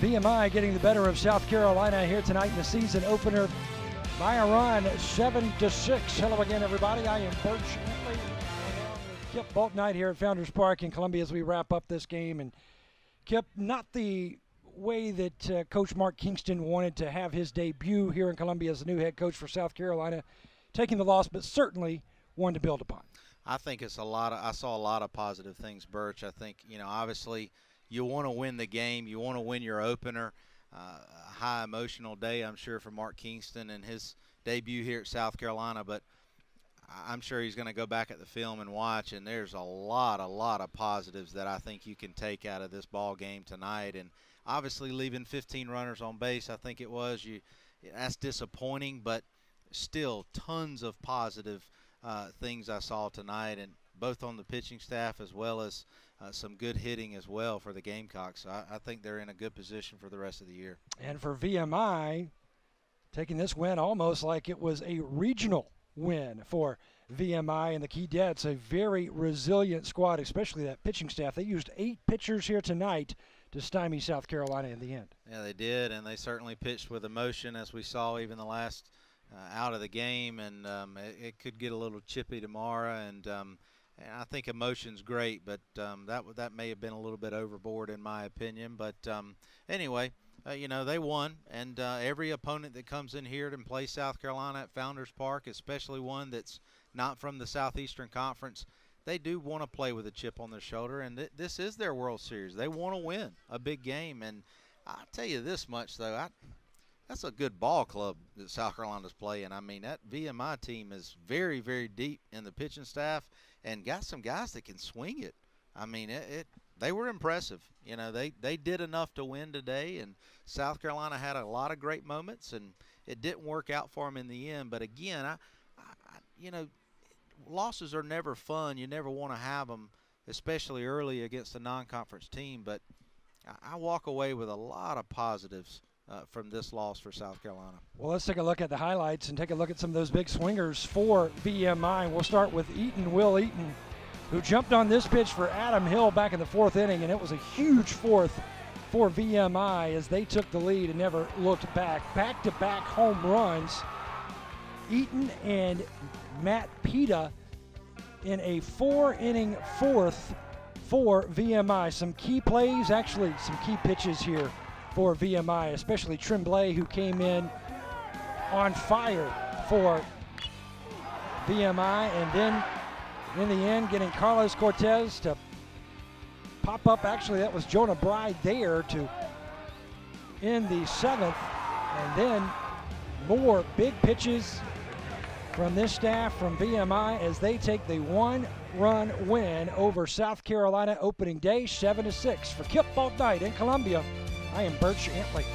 VMI getting the better of South Carolina here tonight in the season opener by a run, 7-6. Hello again, everybody. I am Birch Henley, along with Kip Bolt-Knight here at Founders Park in Columbia as we wrap up this game. And Kip, not the way that Coach Mark Kingston wanted to have his debut here in Columbia as the new head coach for South Carolina, taking the loss, but certainly one to build upon. I think it's I saw a lot of positive things, Birch. I think, obviously you want to win the game. You want to win your opener. A high emotional day, I'm sure, for Mark Kingston and his debut here at South Carolina. But I'm sure he's going to go back at the film and watch, and there's a lot of positives that I think you can take out of this ball game tonight. And obviously leaving 15 runners on base, I think it was, that's disappointing, but still tons of positive things I saw tonight, and both on the pitching staff as well as some good hitting as well for the Gamecocks. So I think they're in a good position for the rest of the year. And for VMI, taking this win almost like it was a regional win for VMI and the Keydets, a very resilient squad, especially that pitching staff. They used 8 pitchers here tonight to stymie South Carolina in the end. Yeah, they did, and they certainly pitched with emotion, as we saw even the last out of the game, and it could get a little chippy tomorrow, and I think emotion's great, but that may have been a little bit overboard in my opinion. But anyway, they won, and every opponent that comes in here to play South Carolina at Founders Park, especially one that's not from the Southeastern Conference, they do want to play with a chip on their shoulder, and this is their World Series. They want to win a big game, and I'll tell you this much, though, that's a good ball club that South Carolina's playing. I mean, that VMI team is very, very deep in the pitching staff and got some guys that can swing it. I mean, they were impressive. They did enough to win today, and South Carolina had a lot of great moments, and it didn't work out for them in the end. But again, losses are never fun. You never want to have them, especially early against a non-conference team. But I walk away with a lot of positives from this loss for South Carolina. Well, let's take a look at the highlights and take a look at some of those big swingers for VMI. We'll start with Will Eaton, who jumped on this pitch for Adam Hill back in the 4th inning, and it was a huge 4th for VMI as they took the lead and never looked back. Back-to-back home runs. Eaton and Matt Pita in a 4-inning 4th for VMI. Some key plays, actually some key pitches here for VMI, especially Tremblay, who came in on fire for VMI, and then in the end getting Carlos Cortez to pop up. Actually, that was Jonah Bride there to end the 7th, and then more big pitches from this staff from VMI as they take the 1-run win over South Carolina opening day, 7-6. For Kip Bolt-Knight in Columbia, I am Birch Henley.